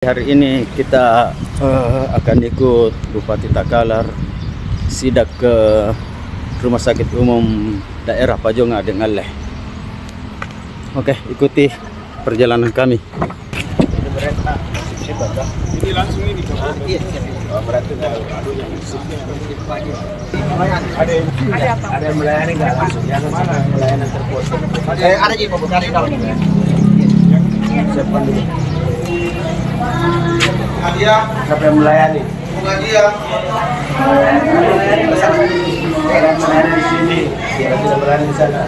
Hari ini kita akan ikut Bupati Takalar sidak ke Rumah Sakit Umum Daerah Pajonga Dengaleh. Oke, ikuti perjalanan kami. Ini langsung ini berarti ada yang melayani nggak langsung? Jangan sampai pelayanan terpotong. Ada di pembukaan dalam. Siapkan dulu. Siapa yang melayani? Ada melayani di sini, tidak melayani di sana.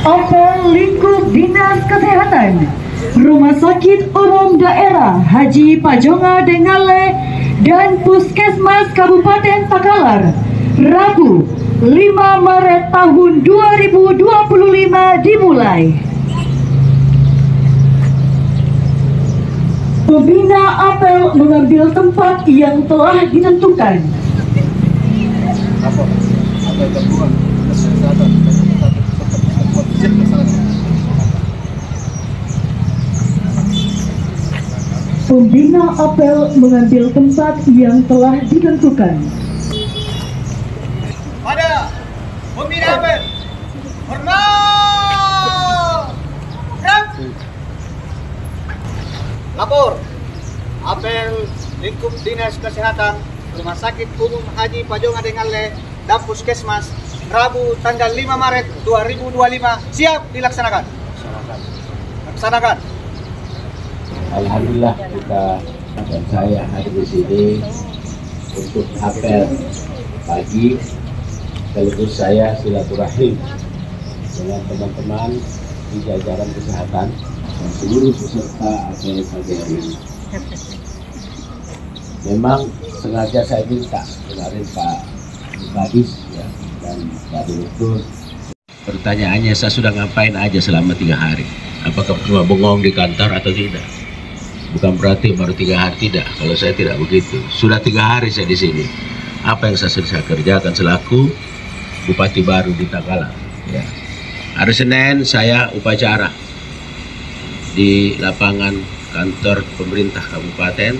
Apel lingkup Dinas Kesehatan Rumah Sakit Umum Daerah Haji Pajonga Dengaleh dan Puskesmas Kabupaten Takalar, Rabu 5 Maret tahun 2025 dimulai. Pembina apel mengambil tempat yang telah ditentukan. Pembina apel mengambil tempat yang telah ditentukan. Pada pembina apel, hormat. Lapor, apel lingkup Dinas Kesehatan Rumah Sakit Umum Haji Pajonga Dengaleh dan Puskesmas Rabu tanggal 5 Maret 2025 siap dilaksanakan. Laksanakan. Alhamdulillah kita dan saya hadir di sini untuk apel pagi, sekaligus saya silaturahim dengan teman-teman di jajaran kesehatan dan seluruh peserta apel pagi hari ini. Memang sengaja saya minta kemarin Pak Kadis ya, dan Pak Direktur. Pertanyaannya, saya sudah ngapain aja selama 3 hari? Apakah cuma bengong di kantor atau tidak? Bukan berarti baru 3 hari, tidak. Kalau saya tidak begitu. Sudah 3 hari saya di sini. Apa yang saya kerjakan selaku Bupati baru di Takalar? Ya. Hari Senin saya upacara di lapangan kantor pemerintah kabupaten.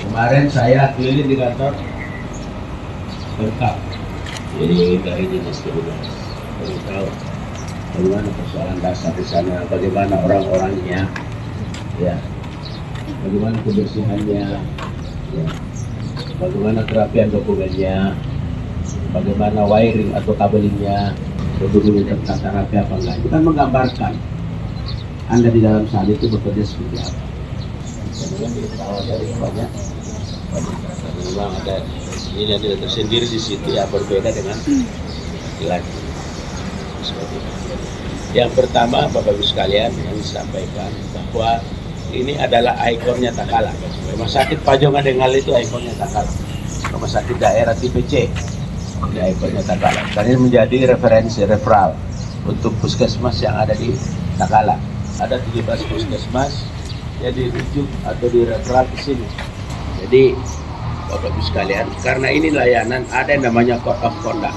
Kemarin saya keliling di kantor lengkap. Jadi dari dinas perhubungan beritahu bagaimana persoalan dasar di sana, bagaimana orang-orangnya, ya, bagaimana kebersihannya, ya, bagaimana kerapian dokumennya, bagaimana wiring atau kabelingnya, betul-betul tertata rapi apa enggak. Itu kan menggambarkan Anda di dalam saat itu bekerja seperti apa. Kemudian diketahui dari banyak, memang ada ini yang tidak tersendiri di situ ya, berbeda dengan laki-laki. Yang pertama, Bapak Ibu sekalian, yang disampaikan bahwa ini adalah ikonnya Takalar. Rumah Sakit Pajonga Dengaleh itu ikonnya Takalar. Rumah Sakit Daerah tipe C, ini ikonnya Takalar. Dan ini menjadi referensi referral untuk puskesmas yang ada di Takalar. Ada 17 puskesmas yang dirujuk atau direferral ke sini. Jadi Bapak Ibu sekalian, karena ini layanan ada yang namanya code of conduct.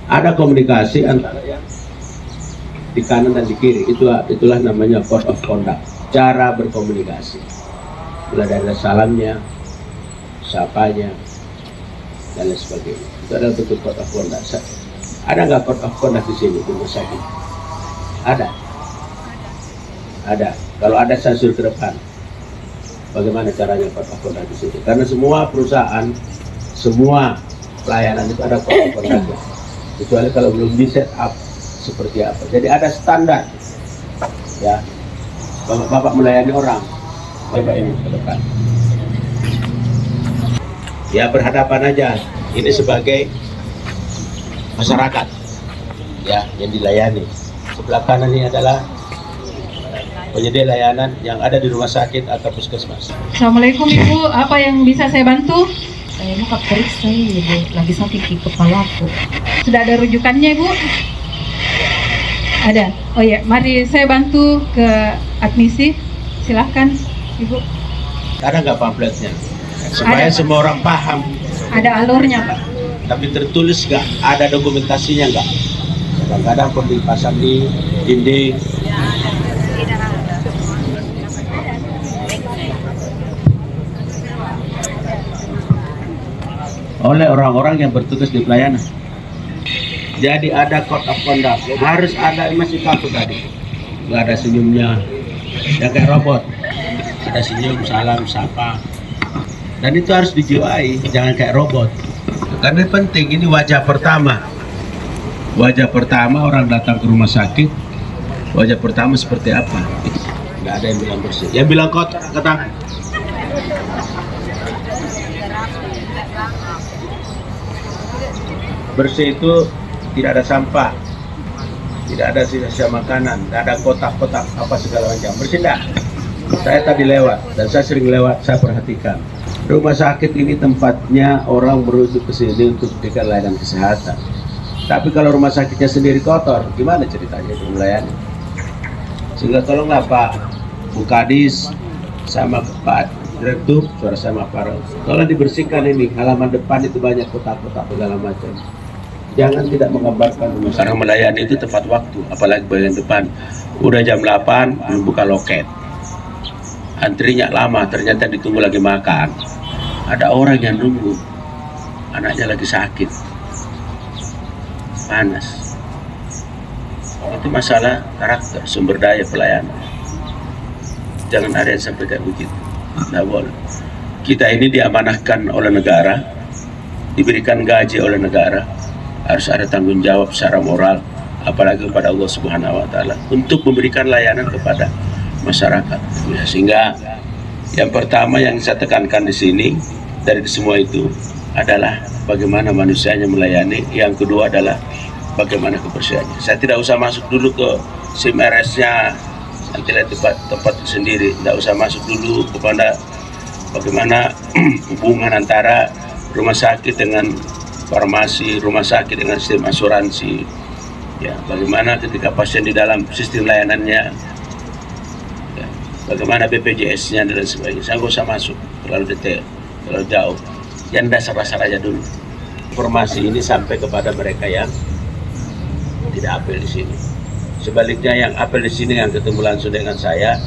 Ada komunikasi antara yang di kanan dan di kiri, itulah namanya code of conduct. Cara berkomunikasi, mulai dari salamnya, sapanya, dan lain sebagainya. Itu adalah bentuk code of conduct. Ada nggak code of conduct di sini? Tunggu saja. Ada. Kalau ada sansur ke depan. Bagaimana caranya code of conduct di sini? Karena semua perusahaan, semua pelayanan itu ada code of conduct. Kecuali kalau belum di set up seperti apa. Jadi ada standar, ya. Bapak melayani orang, Bapak ini ke depan. Ya, berhadapan aja. Ini sebagai masyarakat, ya, yang dilayani. Sebelah kanan ini adalah penyedia layanan yang ada di rumah sakit atau puskesmas. Assalamualaikum Ibu, apa yang bisa saya bantu? Saya mau periksa Ibu, lagi sakit di kepala aku. Sudah ada rujukannya Ibu? Ada. Oh ya, mari saya bantu ke admisi. Silahkan Ibu. Ada nggak pamfletnya? Supaya Ada, semua orang paham. Ada alurnya Pak. Tapi tertulis nggak? Ada dokumentasinya nggak? Kadang-kadang perlu dipasang di dinding, oleh orang-orang yang bertugas di pelayanan. Jadi ada code of conduct, harus ada, masih takut tadi. Nggak ada senyumnya, ya kayak robot. Ada senyum, salam, sapa. Dan itu harus dijiwai, jangan kayak robot. Karena penting, ini wajah pertama. Wajah pertama orang datang ke rumah sakit, wajah pertama seperti apa? Nggak ada yang bilang bersih. Yang bilang kotor, kata. Bersih itu tidak ada sampah, tidak ada sisa-sisa makanan, tidak ada kotak-kotak apa segala macam. Bersih enggak? Saya tadi lewat dan saya sering lewat, saya perhatikan. Rumah sakit ini tempatnya orang merujuk ke sini untuk memberikan layanan kesehatan. Tapi kalau rumah sakitnya sendiri kotor, gimana ceritanya itu melayani? Sehingga tolonglah Pak Bu Kadis sama Pak Direktur, suara sama Pak, tolong dibersihkan ini, halaman depan itu banyak kotak-kotak segala macam. Jangan tidak menggambarkan rumah sakit. Karena melayani itu tepat waktu, apalagi bagian depan. Udah jam 8, belum buka loket. Antrinya lama, ternyata ditunggu lagi makan. Ada orang yang nunggu, anaknya lagi sakit, panas. Itu masalah karakter, sumber daya pelayanan. Jangan ada yang sampai kayak begitu. Nggak boleh. Kita ini diamanahkan oleh negara, diberikan gaji oleh negara, harus ada tanggung jawab secara moral, apalagi kepada Allah Subhanahu wa Ta'ala, untuk memberikan layanan kepada masyarakat. Ya, sehingga yang pertama yang saya tekankan di sini dari semua itu adalah bagaimana manusianya melayani. Yang kedua adalah bagaimana kebersihannya. Saya tidak usah masuk dulu ke SIM RS-nya, nanti lihat tempat sendiri. Tidak usah masuk dulu kepada bagaimana hubungan antara rumah sakit dengan farmasi, rumah sakit dengan sistem asuransi. Ya, bagaimana ketika pasien di dalam sistem layanannya, ya, bagaimana BPJS-nya dan sebagainya. Saya nggak usah masuk terlalu detail, terlalu jauh. Yang dasar-dasar aja dulu. Informasi ini sampai kepada mereka yang tidak apel di sini. Sebaliknya yang apel di sini, yang ketemu langsung dengan saya,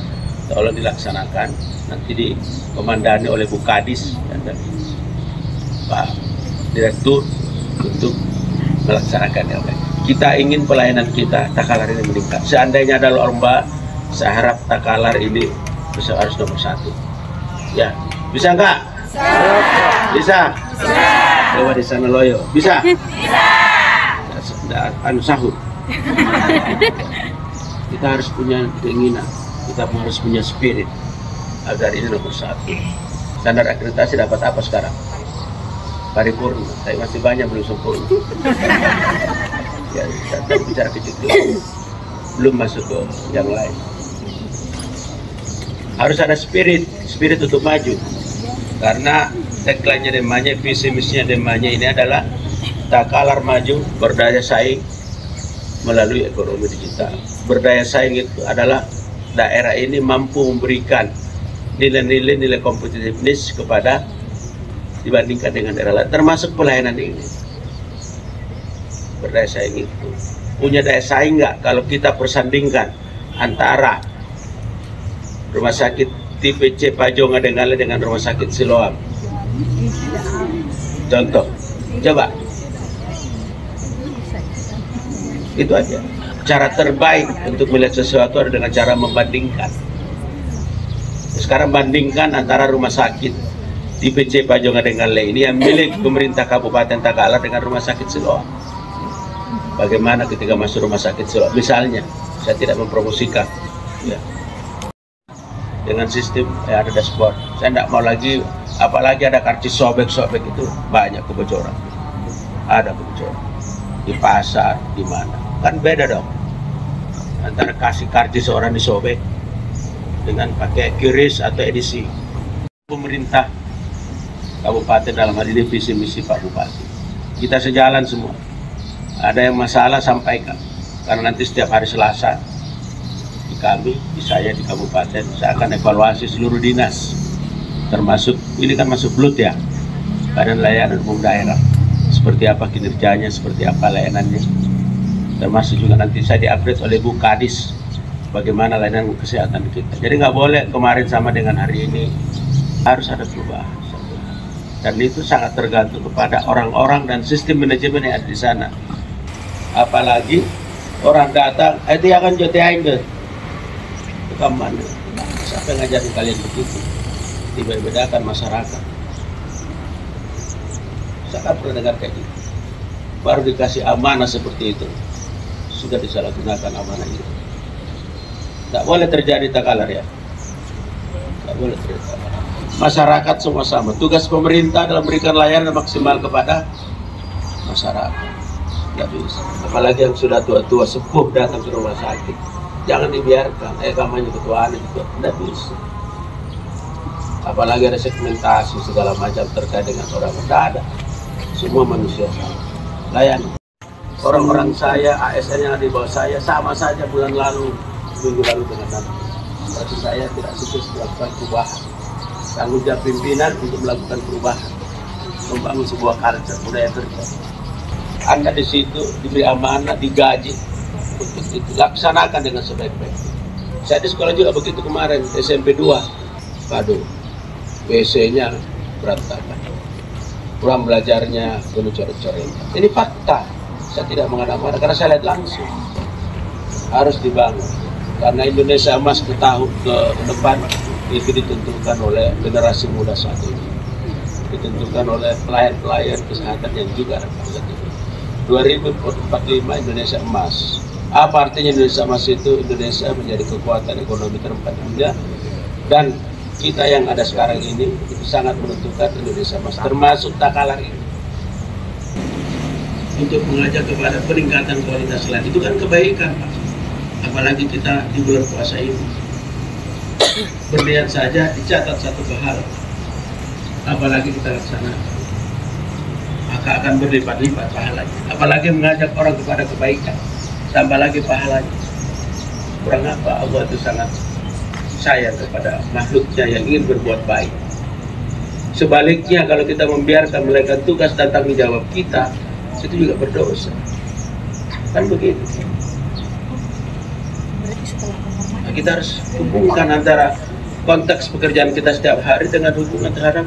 tolong dilaksanakan. Nanti dikomandani oleh Bu Kadis dan Pak Direktur untuk melaksanakan yang baik. Kita ingin pelayanan kita Takalar ini meningkat. Seandainya ada lomba, saya harap Takalar ini harus nomor 1. Ya, bisa nggak? Bisa. Coba di sana loyo. Bisa. Anu sahur. Kita harus punya keinginan, kita harus punya spirit agar ini nomor 1. Standar akreditasi dapat apa sekarang? Paripurna, tapi masih banyak belum sempurna. Ya, kita bicara kecil dulu, belum masuk ke yang lain. Harus ada spirit untuk maju. Karena tagline-nya demanya, visi misinya demanya ini adalah Takalar maju, berdaya saing melalui ekonomi digital. Berdaya saing itu adalah daerah ini mampu memberikan nilai kompetitiveness kepada dibandingkan dengan daerah lain, termasuk pelayanan ini. Berdaya saing itu punya daya saing nggak kalau kita persandingkan antara rumah sakit tipe C Pajonga dengan rumah sakit Siloam? Contoh, coba. Itu aja. Cara terbaik untuk melihat sesuatu adalah dengan cara membandingkan. Sekarang bandingkan antara rumah sakit IPC Pajonga dengan Le ini yang milik pemerintah Kabupaten Takalar dengan rumah sakit Siloam. Bagaimana ketika masuk rumah sakit Siloam? Misalnya, saya tidak mempromosikan, ya, dengan sistem ada dashboard. Saya tidak mau lagi, apalagi ada karcis sobek-sobek, itu banyak kebocoran. Ada kebocoran di pasar, di mana? Kan beda dong antara kasih karcis orang disobek dengan pakai QRIS atau edisi. Pemerintah Kabupaten dalam hal ini visi misi Pak Bupati, kita sejalan semua. Ada yang masalah sampaikan, karena nanti setiap hari Selasa di kami, di saya di Kabupaten, saya akan evaluasi seluruh dinas, termasuk ini kan masuk BLUT ya, Badan Layanan Umum Daerah, seperti apa kinerjanya, seperti apa layanannya, termasuk juga nanti saya di-update oleh Bu Kadis bagaimana layanan kesehatan kita. Jadi nggak boleh kemarin sama dengan hari ini, harus ada perubahan. Dan itu sangat tergantung kepada orang-orang dan sistem manajemen yang ada di sana. Apalagi orang datang, itu akan jotein deh. Bukan mana? Siapa yang ngajarin kalian begitu? Dibedakan masyarakat. Saya kan pernah dengar kayak gitu. Baru dikasih amanah seperti itu, sudah disalahgunakan amanah itu. Tidak boleh terjadi takalar ya. Tidak boleh terjadi. Masyarakat semua sama. Tugas pemerintah adalah memberikan layanan maksimal kepada masyarakat. Tidak bisa. Apalagi yang sudah tua-tua sepuh datang ke rumah sakit, jangan dibiarkan. Kampanye ketuaan itu tidak bisa. Apalagi ada segmentasi segala macam terkait dengan orang. Tidak ada. Semua manusia sama. Layani. Orang-orang saya, ASN yang ada di bawah saya sama saja bulan lalu, minggu lalu dengan nanti. Berarti saya tidak sukses melakukan perubahan. Tanggung jawab pimpinan untuk melakukan perubahan, membangun sebuah culture budaya kerja. Anda di situ diberi amanah, digaji untuk itu, laksanakan dengan sebaik-baiknya. Saya di sekolah juga begitu kemarin, SMP 2. Waduh, WC-nya berantakan. Kurang belajarnya penuh coret-coret. Ini fakta. Saya tidak mengada-ngada karena saya lihat langsung. Harus dibangun. Karena Indonesia emas ke depan itu ditentukan oleh generasi muda saat ini. Ditentukan oleh pelayan-pelayan kesehatan yang juga ada pada saat ini. 2045 Indonesia emas. Apa artinya Indonesia emas itu? Indonesia menjadi kekuatan ekonomi terempat dunia, dan kita yang ada sekarang ini itu sangat menentukan Indonesia emas, termasuk takalar ini. Untuk mengajak kepada peningkatan kualitas lain, itu kan kebaikan, Pak. Apalagi kita di bulan puasa ini. Berniat saja dicatat satu pahala, apalagi kita laksanakan, maka akan berlipat-lipat pahalanya. Apalagi mengajak orang kepada kebaikan, tambah lagi pahalanya. Kurang apa? Allah itu sangat sayang kepada makhluknya yang ingin berbuat baik. Sebaliknya kalau kita membiarkan melakukan tugas dan tanggung jawab kita, itu juga berdosa. Kan begitu. Nah, kita harus hubungkan antara konteks pekerjaan kita setiap hari dengan hubungan terhadap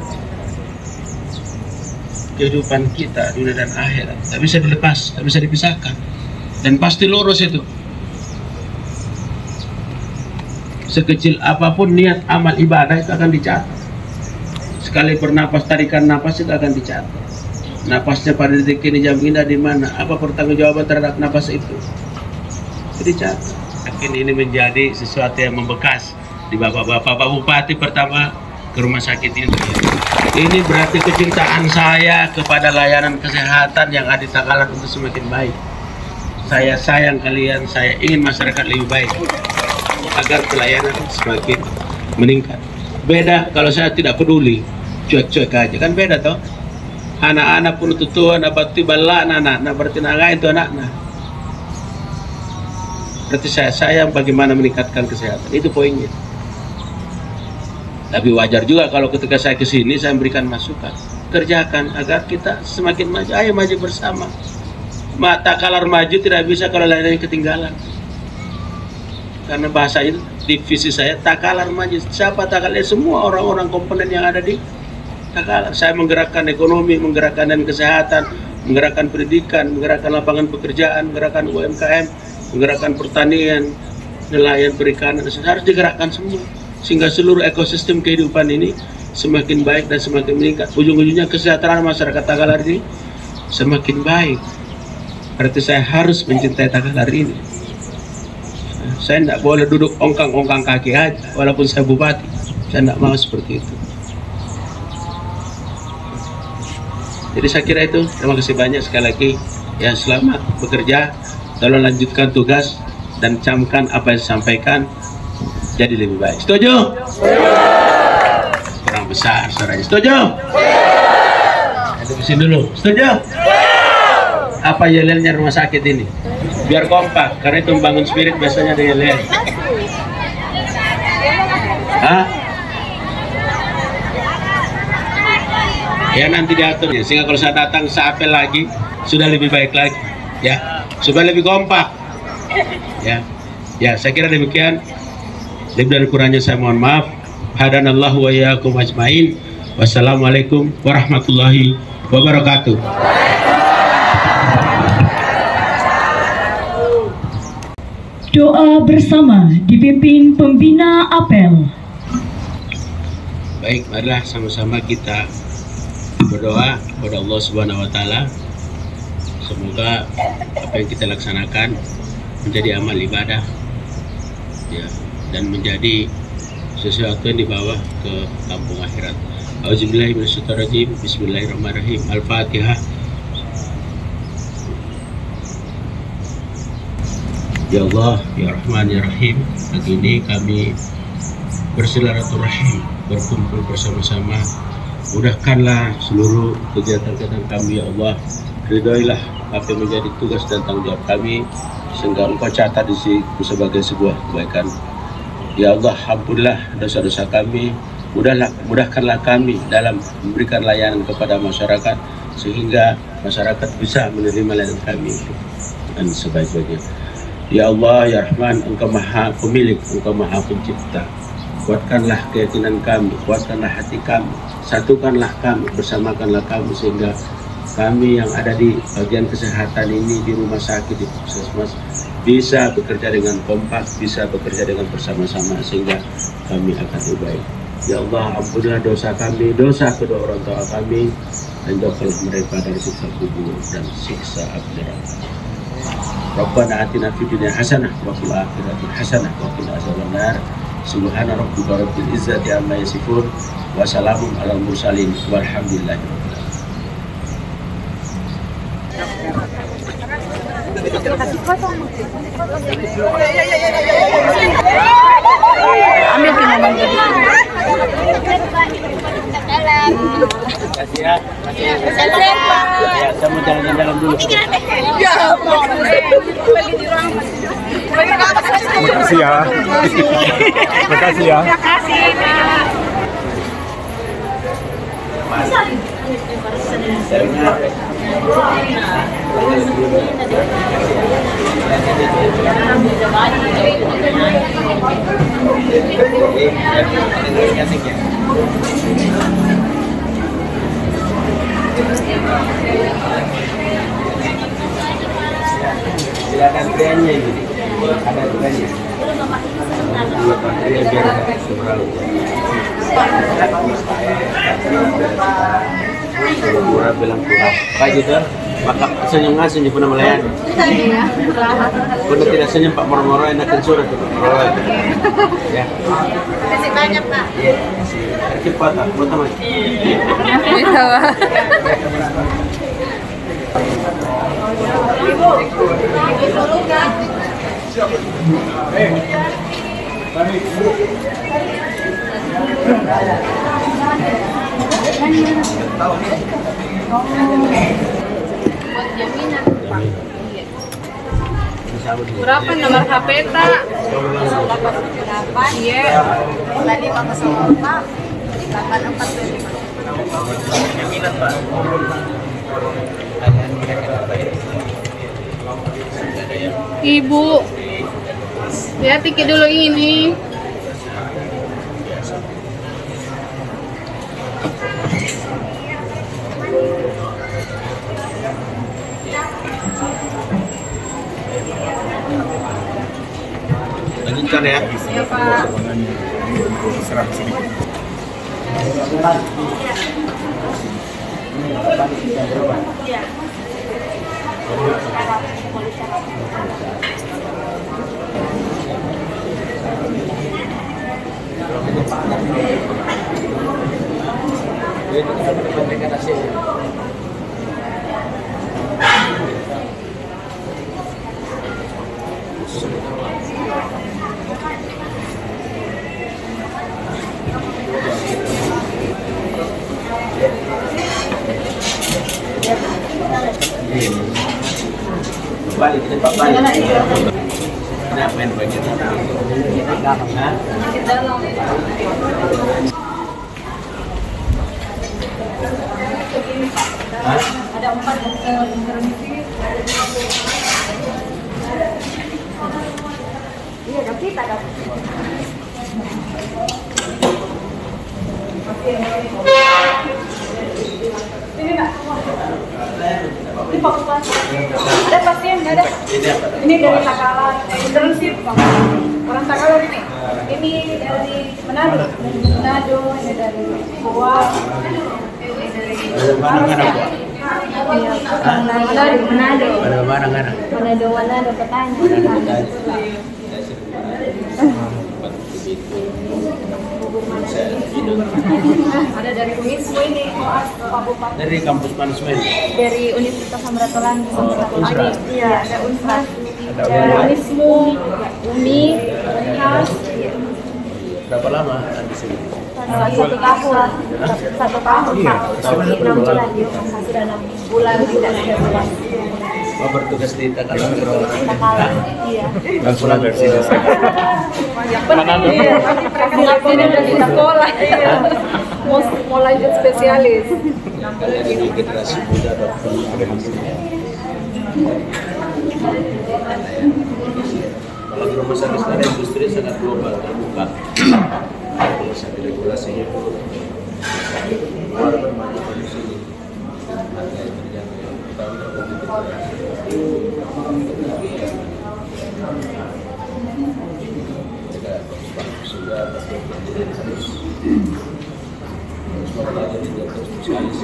kehidupan kita dunia dan akhirat. Tak bisa dilepas, tak bisa dipisahkan, dan pasti lurus itu. Sekecil apapun niat amal ibadah itu akan dicatat. Sekali bernapas, tarikan napas itu akan dicatat. Napasnya pada detik ini, jam ini di mana? Apa pertanggungjawaban terhadap napas itu? Itu dicatat. Mungkin ini menjadi sesuatu yang membekas di bapak-bapak. Pak Bupati pertama ke rumah sakit ini. Ini berarti kecintaan saya kepada layanan kesehatan yang ada di Takalar untuk semakin baik. Saya sayang kalian, saya ingin masyarakat lebih baik agar pelayanan semakin meningkat. Beda kalau saya tidak peduli, cuek-cuek aja, kan beda toh. Anak-anak pun tutuan, apa tibala anak-anak, berarti naga itu anak-anak. Berarti saya sayang bagaimana meningkatkan kesehatan, itu poinnya. Tapi wajar juga kalau ketika saya ke sini saya memberikan masukan, kerjakan agar kita semakin maju. Ayo maju bersama. Takalar maju tidak bisa kalau lainnya ketinggalan. Karena bahasa itu divisi saya Takalar maju. Siapa Takalar? Semua orang-orang komponen yang ada di Takalar. Saya menggerakkan ekonomi, menggerakkan dan kesehatan, menggerakkan pendidikan, menggerakkan lapangan pekerjaan, menggerakkan UMKM, menggerakkan pertanian, nelayan, perikanan. Harus digerakkan semua sehingga seluruh ekosistem kehidupan ini semakin baik dan semakin meningkat. Ujung-ujungnya kesejahteraan masyarakat Takalar ini semakin baik. Berarti saya harus mencintai Takalar ini. Saya tidak boleh duduk ongkang-ongkang kaki aja, walaupun saya bupati. Saya tidak mau seperti itu. Jadi saya kira itu. Terima kasih banyak sekali lagi. Ya, selamat bekerja. Tolong lanjutkan tugas dan camkan apa yang disampaikan jadi lebih baik. Setuju? Kurang besar suaranya. Setuju? Di sini dulu. Setuju? Apa yel-yelnya rumah sakit ini? Biar kompak, karena itu membangun spirit biasanya ada yel-yel. Hah? Ya nanti diatur ya, sehingga kalau saya datang saya apel lagi sudah lebih baik lagi, ya, supaya lebih kompak. Ya, saya kira demikian. Lebih dari kurangnya saya mohon maaf. Hadanallahu wa iyyakum ajmain. Wassalamualaikum warahmatullahi wabarakatuh. Doa bersama dipimpin pembina apel. Baik, marilah sama-sama kita berdoa kepada Allah Subhanahu wa taala. Semoga apa yang kita laksanakan menjadi amal ibadah ya, dan menjadi sesuatu yang dibawa ke kampung akhirat. Auzubillahi minasyaitonirrajim. Bismillahirrahmanirrahim. Al-Fatihah. Ya Allah, ya Rahman, ya Rahim. Pagi ini kami bersilaturahim, berkumpul bersama-sama. Mudahkanlah seluruh kegiatan-kegiatan kami, ya Allah. Ridhoilah apa yang menjadi tugas dan tanggung jawab kami, sehingga Engkau catat di sini sebagai sebuah kebaikan. Ya Allah, ampunilah dosa-dosa kami. Mudahkanlah kami dalam memberikan layanan kepada masyarakat, sehingga masyarakat bisa menerima layanan kami dan sebaik-baiknya. Ya Allah, ya Rahman, Engkau Maha Pemilik, Engkau Maha Pencipta. Kuatkanlah keyakinan kami, kuatkanlah hati kami, satukanlah kami, bersamakanlah kami, sehingga kami yang ada di bagian kesehatan ini, di rumah sakit, di puskesmas, bisa bekerja dengan kompak, bisa bekerja dengan bersama-sama, sehingga kami akan lebih baik. Ya Allah, ampunilah dosa kami, dosa kedua orang tua kami, dan jauhkanlah mereka dari siksa kubur dan siksa akhirat. Rabbana atina fid dunya hasanah wa fil akhirati hasanah wa qina adzabannar. Subhana rabbika rabbil izzati amma yasifun wa salamun alal mursalin walhamdulillahi rabbil alamin. Ambil pinjaman dulu. Kasih ya. Ya, saya mau jalan-jalan dulu. Makasih ya. Makasih ya. Silakan triannya ini, ada triannya. Dua trian biar seberang. Murah bilang kurang. Pak gitu, maka senyum ngasih di pernah melayani. Benar tidak senyum Pak moro-moro enakan surat itu. Ya. Kasih banyak, Pak. Iya. Cepat tak, buat teman. Berapa nomor HP, Tak? 8. Iya. Tadi Bapak sama Pak 8425. Ibu, ya tiket dulu ini. Lanjutkan ya. Ya, Pak. Balik, cepat balik. Kenapa yang bagian sana? Hah? Hah? Ada 4 intermisi. Iya, ada kita dong. Oke. Ini apa? Ini dari Takalar, internship orang Takalar ini. Ini dari Manado, ini dari Goa, ini dari Manado, petani. Ada dari UNISMO ini, Kabupaten. Dari kampus mana semua ini? Dari Universitas Samratulangi. Iya, ada Unhas, ada UNISMO, UMI, Unhas. Berapa lama di sini? 1 tahun. 1 tahun. Tapi 6 bulan. Sudah 6 bulan tidak ada bulan. Oh, bertugas di Takalar. Iya. Dan pulang dari sini. Ini udah di sekolah. Mau lanjut spesialis. Kalian ini generasi muda dokter. Kalau di rumah sakit sekarang industri sangat global terbuka. Rumah sakit regulasinya itu luar berbanyak di sini. Harga yang terjangkau tahun sudah harus mempelajari dokter spesialis.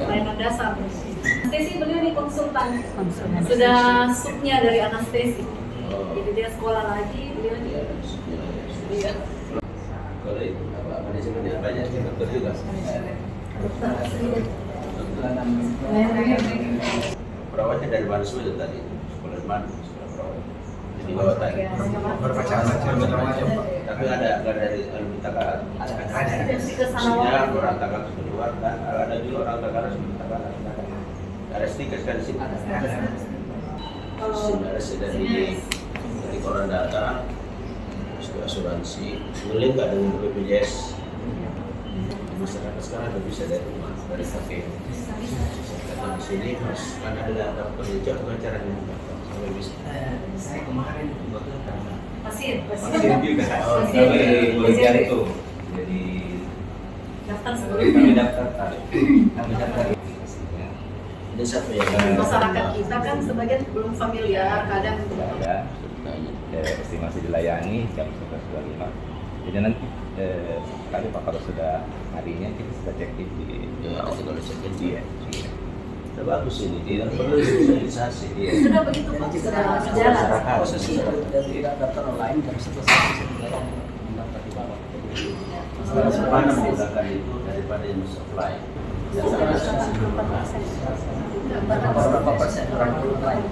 Pelayanan dasar. Anestesi beliau nih konsultan. Sudah subnya dari anestesi. Jadi dia sekolah lagi, beliau nih. Iya. Kalau itu apa manajemen yang banyak sih dokter juga. Perawatnya dari mana semua itu tadi? Sekolah mana? Sekolah perawat. Jadi bawa tadi. Bermacam-macam. Tapi ada dari alumni Takalar. Ada. Maksudnya orang Takalar sudah keluar dan ada juga orang Takalar sudah Takalar. Ada stiker kan di sini. Ada dari koran data, asuransi, ngelink nggak dengan BPJS. Masyarakat sekarang udah bisa dari rumah, dari kafe. Karena di sini harus kan ada data penunjuk caranya sampai bisa. Saya kemarin Pasien juga. Pasien. Belajar itu. Jadi Daftar kami daftar. Ini satu yang masyarakat kita kan sebagian belum familiar, kadang Ada estimasi dilayani jam 11.25. Jadi nanti kali Pak kalau sudah harinya kita sudah cek di kalau cek dia. Sudah bagus ini, tidak perlu sosialisasi. sudah begitu Pak, sudah jalan. Proses tidak daftar online jam 11 bisa dilayani mendaftar di bawah. Mana menggunakan itu daripada yang supply. Berapa persen orang online?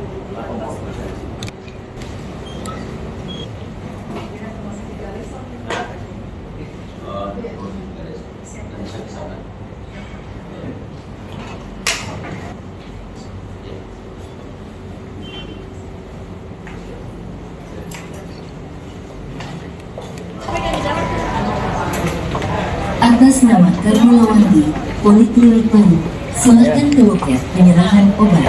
Atas nama Karmilawati, Poliklinik Baru, silakan ke loket penyerahan obat.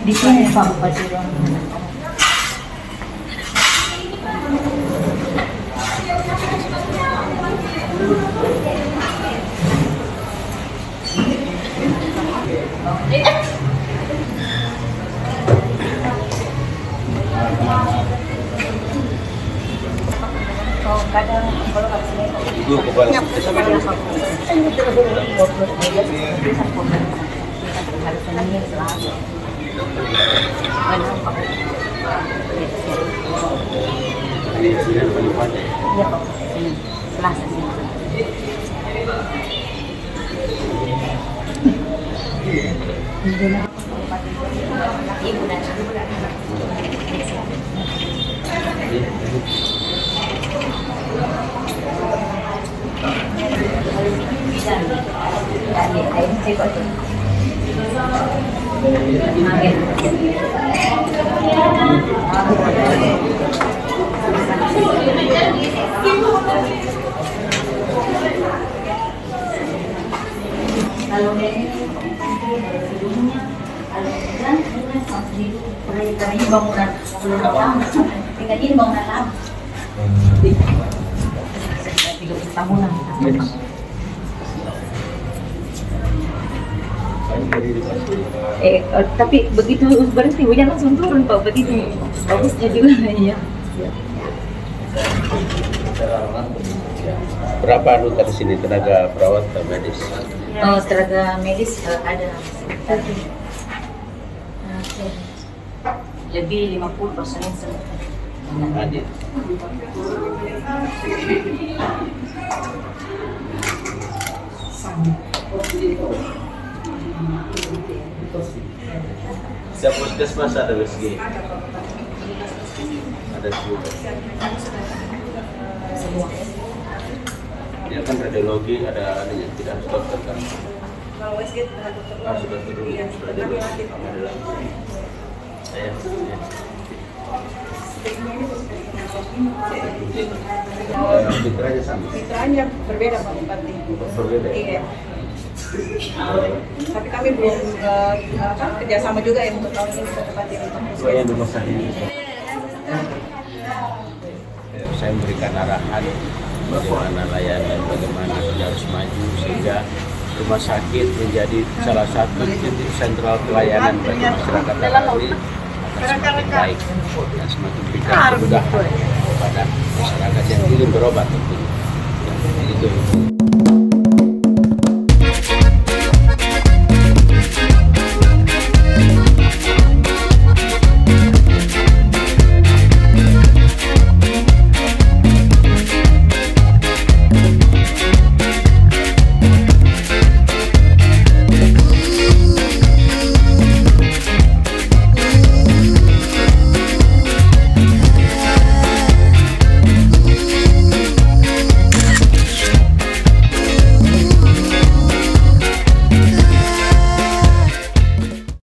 Di sini Pak Bupati. Dua kepala. Kalau ini bangunan lama, tinggal ini bangunan lama. 30 tahunan. Tapi begitu berhenti hujan langsung turun Pak, begitu bagusnya juga ya. Berapa anggota di sini tenaga perawat dan medis? Oh, tenaga medis ada satu. Lebih 50% Hadir. Setiap puskesmas ada WSG. Ada juga. Dia kan radiologi ada yang tidak harus dokter kan. Kalau WSG sudah dokter. Sudah turun. Sudah dulu. Saya. Fitranya sama. Fitranya berbeda Pak Bupati. Berbeda. Iya. Tapi kami belum kerjasama juga ya untuk tahun ini Pak Bupati untuk Saya rumah sakit. Saya memberikan arahan bagaimana layanan, bagaimana kita harus maju sehingga rumah sakit menjadi salah satu titik sentral pelayanan bagi masyarakat ini akan semakin baik dan semakin berikan kemudahan kepada masyarakat yang ingin berobat tentunya. Itu.